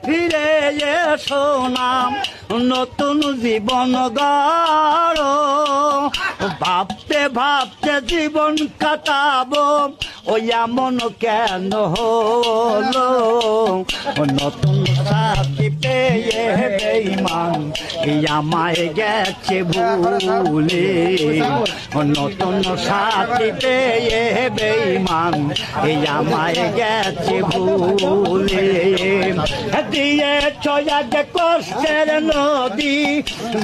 ফিরে এসো না, নতুন জীবন গড়ো। ভাবতে ভাবতে জীবন কাটাবো, ওই এমন কেন হলো? নতুন সাথী পেয়ে বেঈমান আমায় গেছে ভুলে। নতুন সাথী পেয়ে বেঈমান আমায় গেছে ভুলে। দিয়েছ এক কষ্টের নদী,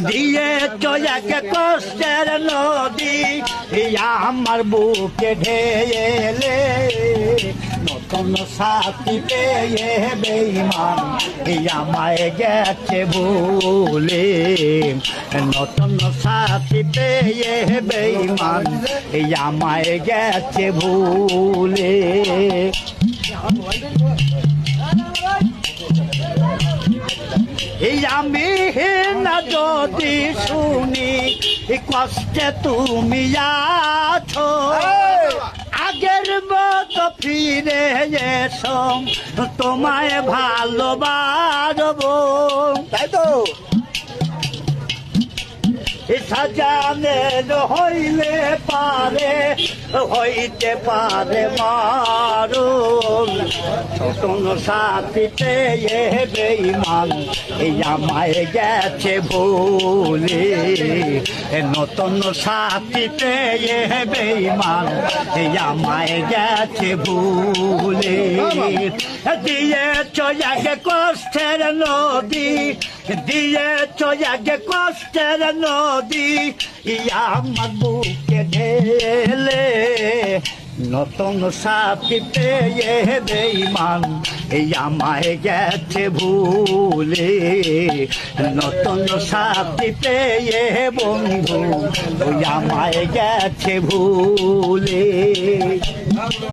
দিয়েছ এক কষ্টের নদী আমার বুকে ঢেলে। নতুন সাথী পেয়ে বেঈমান আমায় গেছে ভুলে। নতুন সাথী পেয়ে বেঈমান আমায় গেছে ভুলে। আমি না যদি শুনি কষ্টে তুমি আছো, আগের মতো ফিরে এসো, তোমায় ভালোবাসবো। তাই তো সাজানের হইলে পারে, হইতে পারে মারুন। নতুন সাথী পেয়ে বেঈমান আমায় গেছে ভুলে। নতুন সাথী পেয়ে বেঈমান আমায় গেছে ভুলে। দিয়েছ এক কষ্টের নদী, দিয়েছ এক কষ্টের নদী আমার বুকে ঢেলে। নতুন সাথী পেয়ে বেঈমান আমায় গেছে ভুলে। নতুন সাথী পেয়ে বন্ধু আমায় গেছে ভুলে।